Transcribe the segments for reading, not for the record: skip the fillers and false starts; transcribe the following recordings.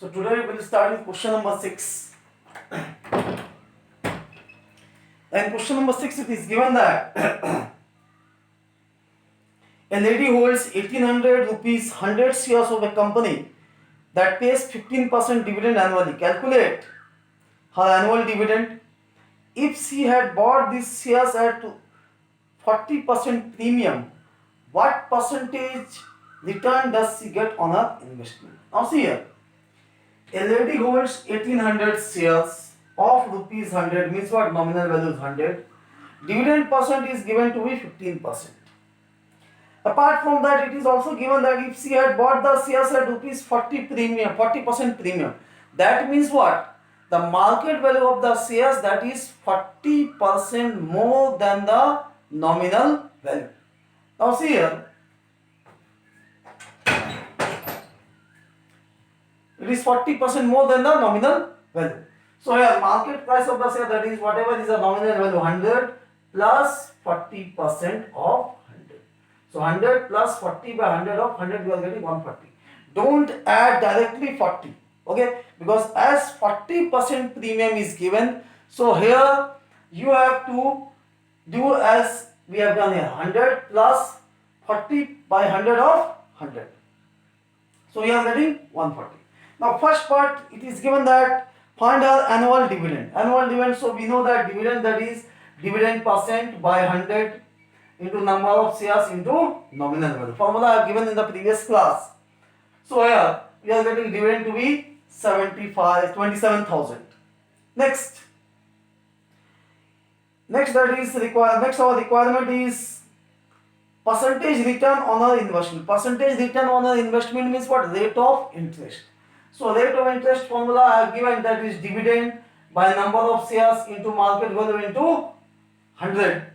So today we will start with question number 6. And question number 6, it is given that a lady holds 1800 rupees 100 shares of a company that pays 15% dividend annually. Calculate her annual dividend. If she had bought these shares at 40% premium, what percentage return does she get on her investment? Now see here, a lady holds 1800 shares of rupees 100, means what? Nominal value is 100. Dividend percent is given to be 15%. Apart from that, it is also given that if she had bought the shares at rupees 40 premium, 40% premium, that means what? The market value of the shares, that is 40% more than the nominal value. Now see here, it is 40% more than the nominal value. So here market price of the share, that is whatever is the nominal value 100 plus 40% of 100. So 100 plus 40 by 100 of 100, you are getting 140. Don't add directly 40, okay, because as 40% premium is given, so here you have to do as we have done here, 100 plus 40 by 100 of 100. So you are getting 140. Now first part, it is given that find our annual dividend. Annual dividend, so we know that dividend, that is dividend percent by 100 into number of shares into nominal value. Formula I have given in the previous class. So here we are getting dividend to be 27,000. Next that is next our requirement is percentage return on our investment. Percentage return on our investment means what? Rate of interest. So rate of interest formula I have given, that is dividend by number of shares into market value into 100.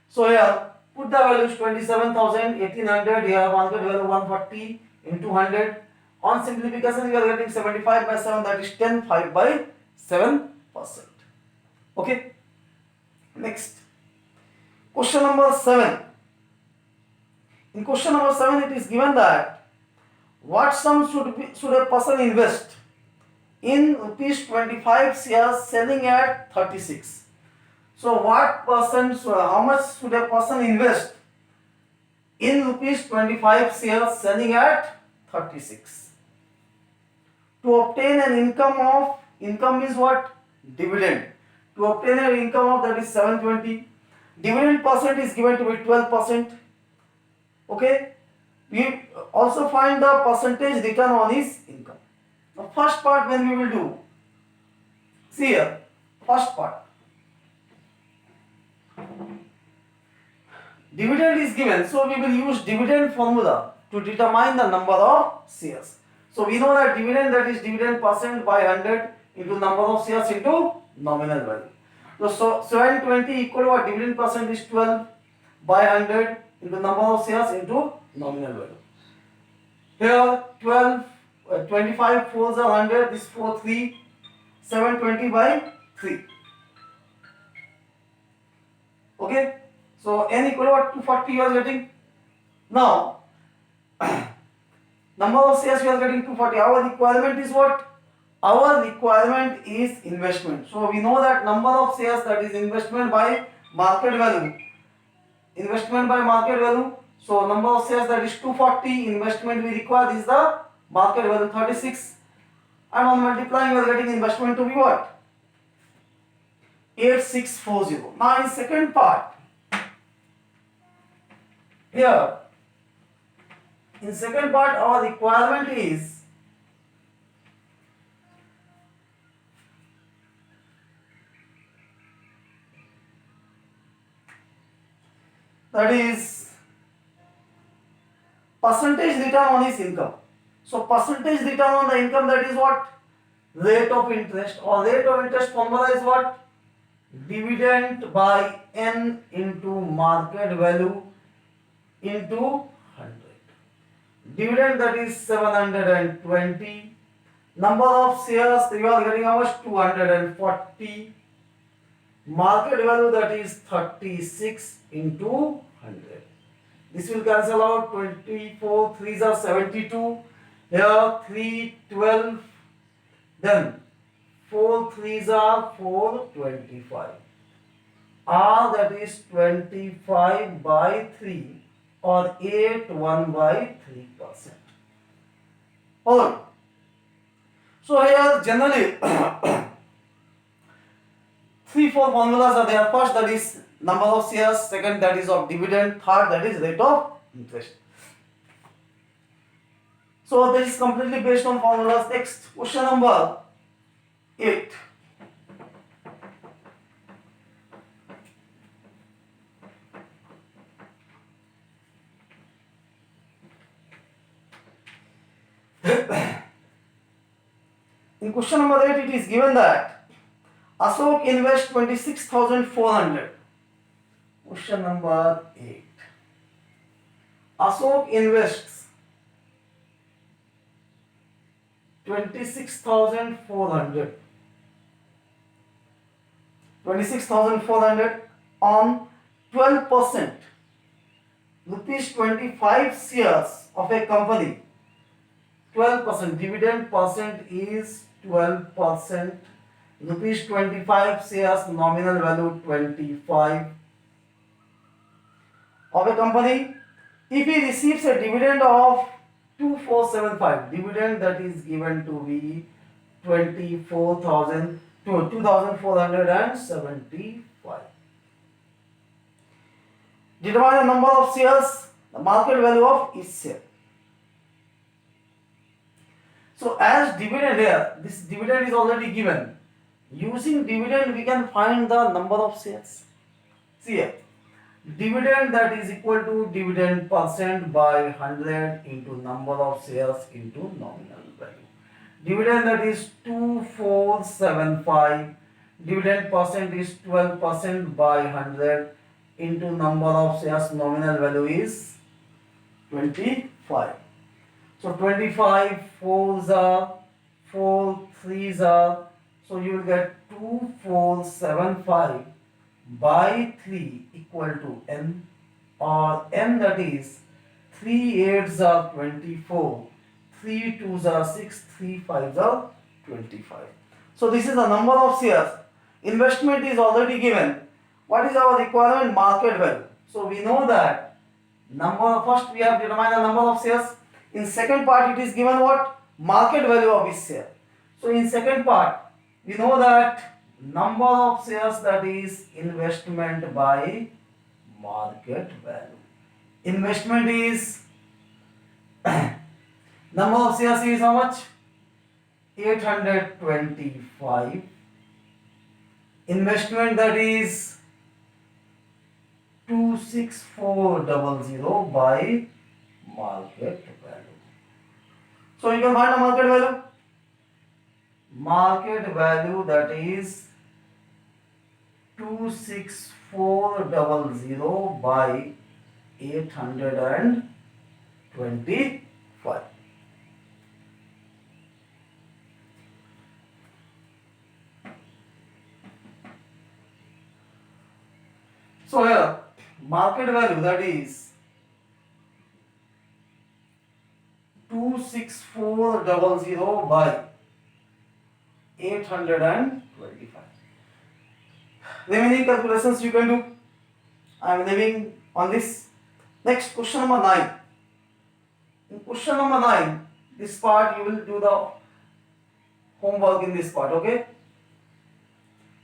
So here put the values 27,000, 1800, here market value 140 into 100. On simplification we are getting 75 by 7, that is 10, 5 by 7%. Okay. Next, question number 7. In question number 7 it is given that what sum should a person invest in rupees 25 shares selling at 36. So what percent, how much should a person invest in rupees 25 shares selling at 36 to obtain an income is what? Dividend. To obtain an income of, that is 720. Dividend percent is given to be 12%. Okay. We also find the percentage return on his income. The first part when we will do, see here, first part, dividend is given, so we will use dividend formula to determine the number of shares. So we know that dividend, that is dividend percent by 100 into number of shares into nominal value. So 720 equal to what? Dividend percent is 12 by 100 into number of shares into nominal value. Here 12, 25 4s are 100, this 4 3, 720 by 3. Okay, so n equal to what? 240 you are getting. Now number of shares we are getting 240. Our requirement is what? Our requirement is investment. So we know that number of shares, that is investment by market value. Investment by market value. So number of shares, that is 240. Investment we require is the market value 36. And on multiplying we are getting investment to be what? 8640. Now in second part, here in second part our requirement is that is percentage return on his income. So percentage return on the income, that is what? Rate of interest, or rate of interest formula is what? Dividend by n into market value into 100. Dividend, that is 720. Number of shares you are getting how much? 240. Market value, that is 36 into 100. This will cancel out. 24 3s are 72. Here 3 12 Then 4 threes are 425. R, that is 25 by 3, or 8 1 by 3%. Alright. So here generally 3-4 formulas are there. First, that is number of shares. Second, that is of dividend. Third, that is rate of interest. So this is completely based on formulas. Next, question number 8. In question number 8, it is given that Ashok invests 26,400. Question number 8. Ashok invests 26,400 on 12%, rupees 25 shares of a company. 12% dividend percent is 12%, rupees 25 shares, nominal value 25 of a company. If he receives a dividend of 2475, dividend that is given to be 2475. Determine the number of shares, the market value of each share. So as dividend here, this dividend is already given. Using dividend we can find the number of shares. See here, dividend that is equal to dividend percent by 100 into number of shares into nominal value. Dividend that is 2475, dividend percent is 12% by 100 into number of shares, nominal value is 25. So 25 4s are 4 3s are, so you will get 2475 by 3 equal to n, or n that is 3 8s are 24, 3 2s are 6, 3 5s are 25. So this is the number of shares. Investment is already given. What is our requirement? Market value. So we know that first we have determined the number of shares. In second part it is given what? Market value of each share. So in second part we know that number of shares, that is investment by market value. Investment is number of shares is how much? 825. Investment that is 26400 by market value. So you can find the market value. Market value that is 26400 by 825. So here market value that is 26400 by 825. Remaining calculations you can do. I am leaving on this. Next, question number 9. In question number 9, this part you will do the homework in this part, okay?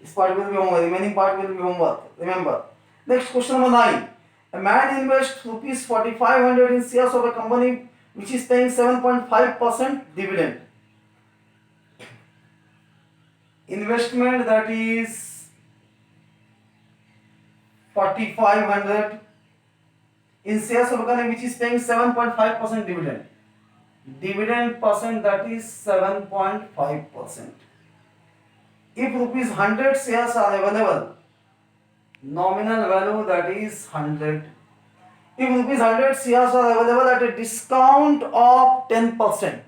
This part will be homework, remaining part will be homework. Remember. Next, question number 9. A man invests rupees 4500 in shares of a company which is paying 7.5% dividend. Investment that is 4500 in shares of a company which is paying 7.5% dividend. Dividend percent that is 7.5%. If rupees 100 shares are available, nominal value that is 100. If rupees 100 shares are available at a discount of 10%.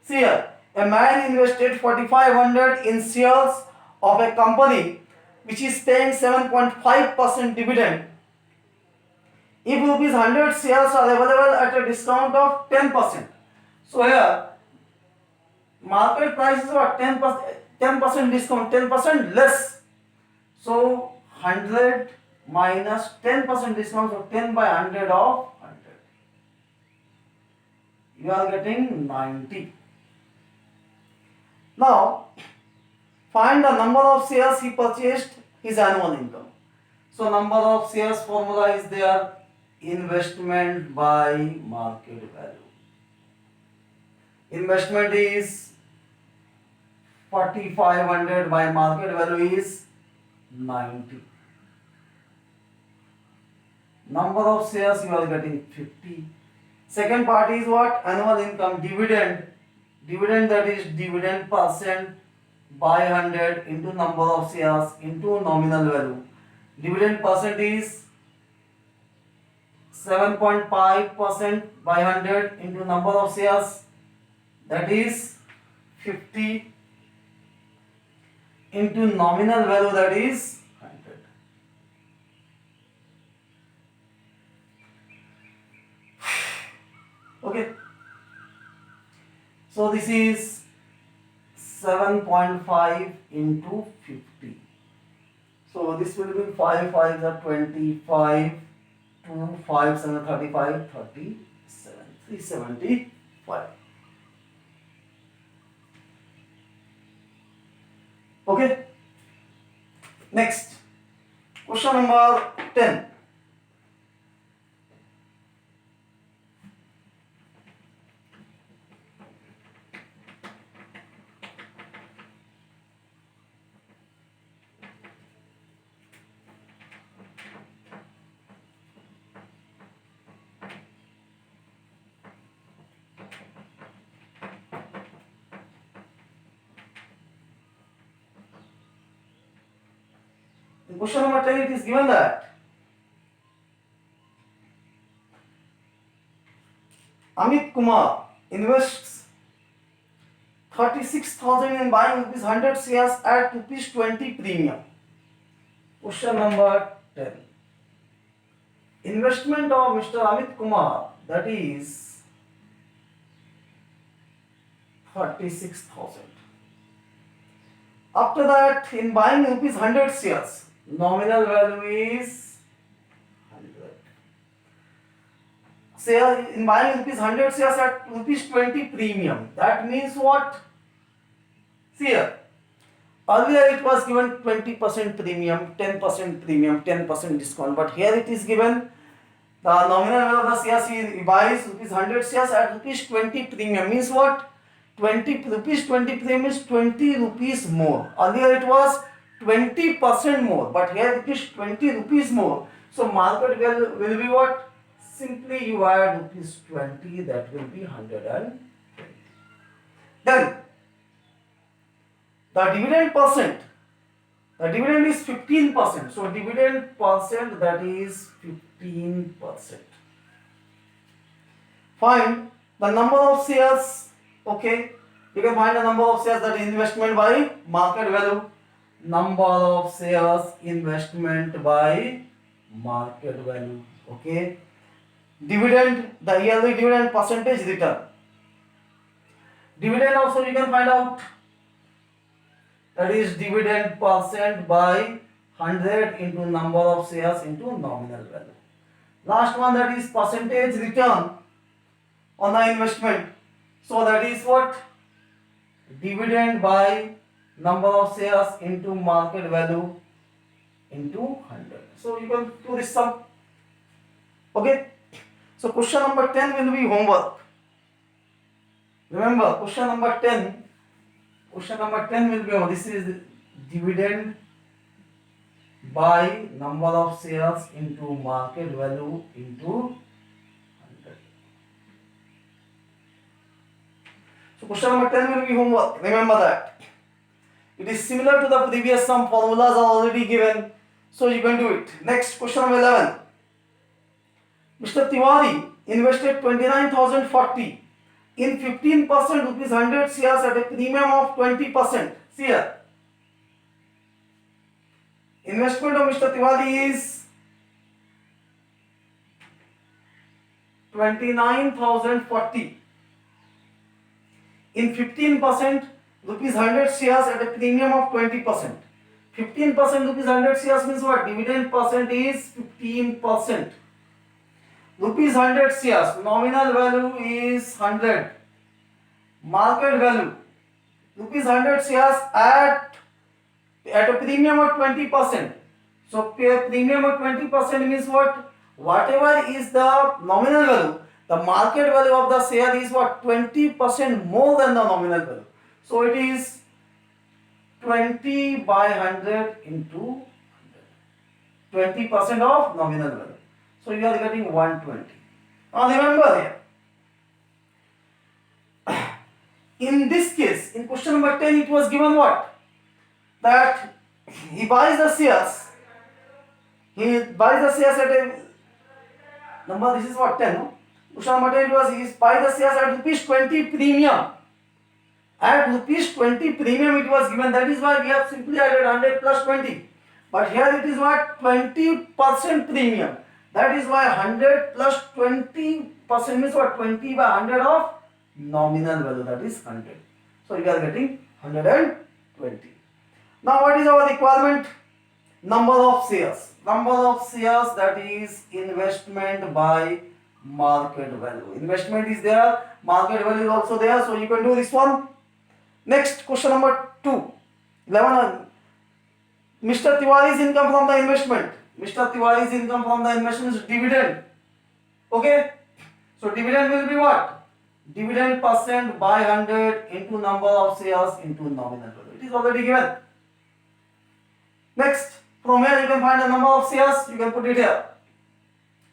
See here, a man invested 4500 in shares of a company which is paying 7.5% dividend. If rupees 100 shares are available at a discount of 10%. So here market price is what? 10% discount, 10% less. So 100 minus 10% discount, so 10 by 100 of 100. You are getting 90. Now find the number of shares he purchased, his annual income. So number of shares formula is there, investment by market value. Investment is 4500 by market value is 90. Number of shares you are getting 50. Second part is what? Annual income, dividend. Dividend, that is dividend percent by 100 into number of shares into nominal value. Dividend percent is 7.5% by 100 into number of shares, that is 50, into nominal value, that is 100. Okay. So this is 7.5 into 50. So this will be 5 5s are 25, 2 5 7 35, 37, 375. Okay. Next, question number 10. In question number 10, it is given that Amit Kumar invests 36,000 in buying rupees 100 shares at rupees 20 premium. Question number 10. Investment of Mr. Amit Kumar, that is 36,000. After that, in buying rupees 100 shares, nominal value is 100. Share in buying rupees 100 shares at rupees 20 premium. That means what? See here. Earlier it was given 20% premium, 10% premium, 10% discount. But here it is given the nominal value of the shares he buys rupees 100 shares at rupees 20 premium. Means what? 20 rupees 20 premium is 20 rupees more. Earlier it was 20% more, but here it is 20 rupees more. So market value will be what? Simply you add rupees 20, that will be 120. Then the dividend percent, the dividend is 15%. So dividend percent, that is 15%. Find the number of shares. Okay, you can find the number of shares, that is investment by market value. Number of shares, investment by market value. Okay. Dividend, the yearly dividend percentage return. Dividend also you can find out, that is dividend percent by 100 into number of shares into nominal value. Last one, that is percentage return on the investment. So that is what? Dividend by number of shares into market value into 100. So you can do this sum. Okay. So question number 10 will be homework. Remember, question number 10 will be, this is dividend by number of shares into market value into 100. So question number 10 will be homework. Remember that. It is similar to the previous sum, formulas are already given, so you can do it. Next, question number 11. Mr. Tiwari invested 29,040 in 15% rupees 100 shares at a premium of 20%. See here. Investment of Mr. Tiwari is 29,040 in 15%, rupees 100 shares at a premium of 20%. 15% rupees 100 shares means what? Dividend percent is 15%. Rupees 100 shares, nominal value is 100. Market value, rupees 100 shares at a premium of 20%. So premium of 20% means what? Whatever is the nominal value, the market value of the share is what? 20% more than the nominal value. So it is 20 by 100 into 20% of nominal value. So you are getting 120. Now remember here, in this case, in question number 10, it was given what? That he buys the shares. He buys the shares at a number, this is what, 10, no? Question number 10 was he buys the shares at rupees 20 premium. At rupees 20 premium it was given. That is why we have simply added 100 plus 20. But here it is what? 20% premium. That is why 100 plus 20% means what? 20 by 100 of nominal value, that is 100. So you are getting 120. Now what is our requirement? Number of shares. Number of shares, that is investment by market value. Investment is there, market value is also there. So you can do this one. Next, question number 2. 11. Mr. Tiwari's income from the investment. Mr. Tiwari's income from the investment is dividend. Okay. So dividend will be what? Dividend percent by 100 into number of shares into nominal value. It is already given. Next, from here you can find the number of shares. You can put it here.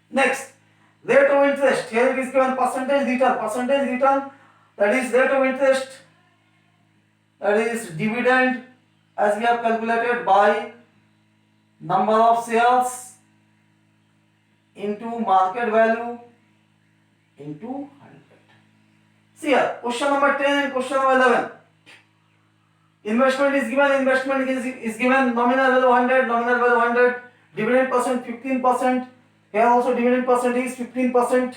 Next, rate of interest. Here it is given percentage return. Percentage return, that is rate of interest, that is dividend, as we have calculated, by number of shares into market value into 100. See here, question number 10 and question number 11. Investment is given, investment is given, nominal value 100, nominal value 100, dividend percent 15%. Here also dividend percent is 15%.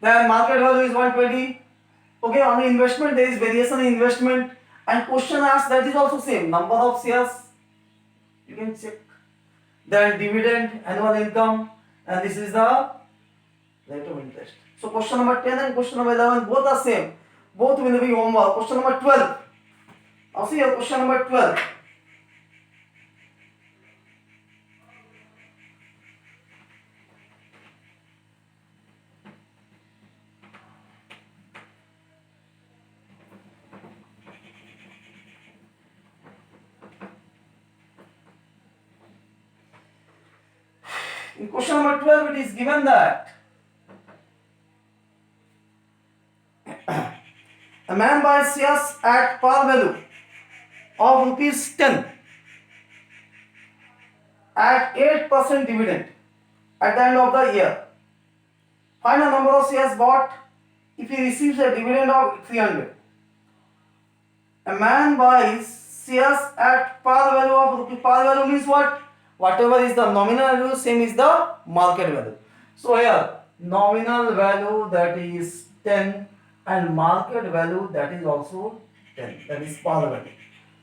Then market value is 120. Okay, on the investment there is variation in investment, and question asks that is also same, number of shares, you can check. Then dividend, annual income, and this is the rate of interest. So question number 10 and question number 11 both are same. Both will be homework. Question number 12. Now see here, question number 12. In question number 12, it is given that a man buys shares at par value of rupees 10 at 8% dividend at the end of the year. Find the number of shares bought if he receives a dividend of 300. A man buys shares at par value of rupees. Par value means what? Whatever is the nominal value, same is the market value. So here, nominal value, that is 10, and market value, that is also 10, that is par value.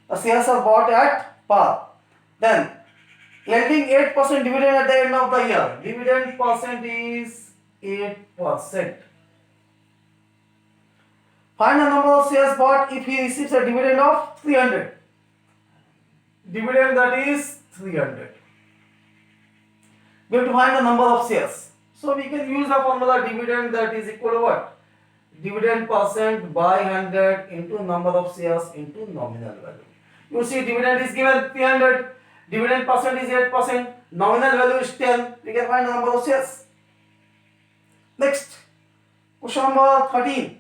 The shares are bought at par. Then yielding 8% dividend at the end of the year. Dividend percent is 8%. Find the number of shares bought if he receives a dividend of 300. Dividend, that is 300. We have to find the number of shares. So we can use the formula dividend, that is equal to what? Dividend percent by 100 into number of shares into nominal value. You see dividend is given 300, dividend percent is 8%, nominal value is 10. We can find the number of shares. Next, question number 13.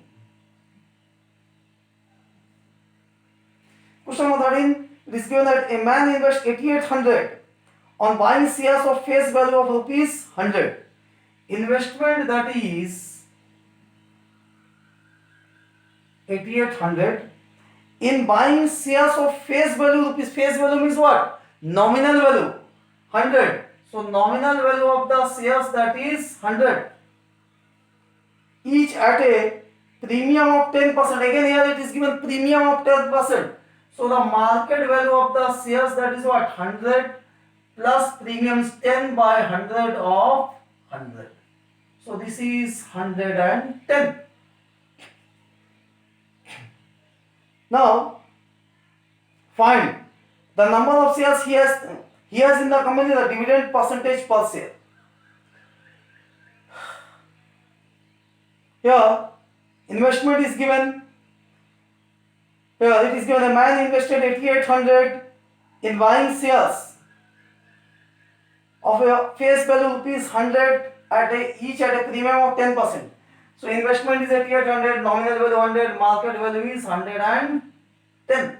Question number 13, it is given that a man invests 8800 on buying shares of face value of rupees 100. Investment, that is 8800 in buying shares of face value rupees. Face value means what? Nominal value 100. So nominal value of the shares, that is 100. each at a premium of 10%. Again here it is given premium of 10%. So the market value of the shares, that is what, 100 plus premium is 10 by 100 of 100. So this is 110. Now find the number of shares he has in the company, the dividend percentage per share. Here investment is given. Here it is given a man invested 8800 in buying shares of a face value rupees 100 each at a premium of 10%. So investment is 8800, nominal value 100, market value is 110.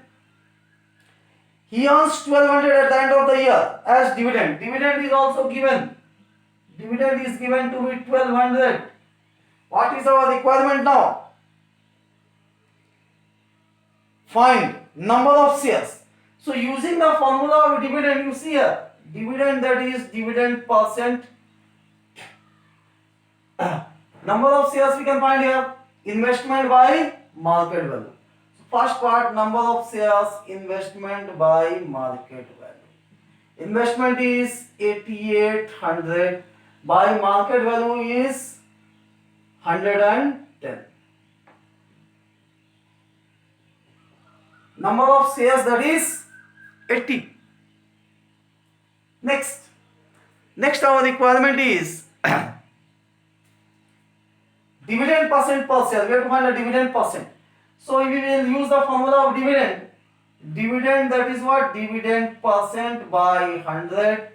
He earns 1200 at the end of the year as dividend. Dividend is also given. Dividend is given to be 1200. What is our requirement now? Find number of shares. So using the formula of dividend, you see here, dividend, that is dividend percent. Number of shares we can find here, investment by market value. So first part, number of shares, investment by market value. Investment is 8800 by market value is 110. Number of shares, that is 80. Next our requirement is dividend percent per share. We have to find a dividend percent. So we will use the formula of dividend. Dividend, that is what, dividend percent by 100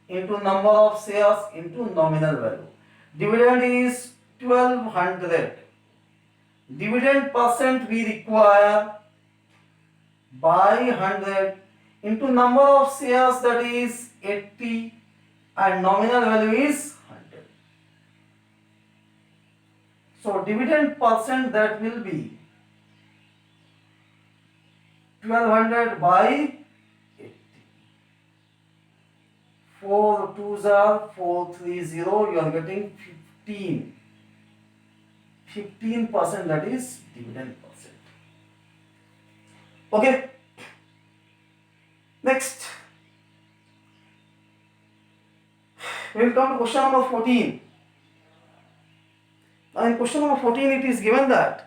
into number of shares into nominal value. Dividend is 1200. Dividend percent we require by 100 into number of shares, that is 80, and nominal value is 100. So dividend percent, that will be 1200 by 80. 4 2s are 430. You are getting 15. 15%, that is dividend percent. Okay. Next, we will come to question number 14. Now in question number 14 it is given that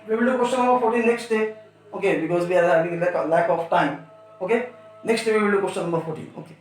we will do question number 14 next day. Okay, because we are having lack of time. Okay, next day we will do question number 14. Okay.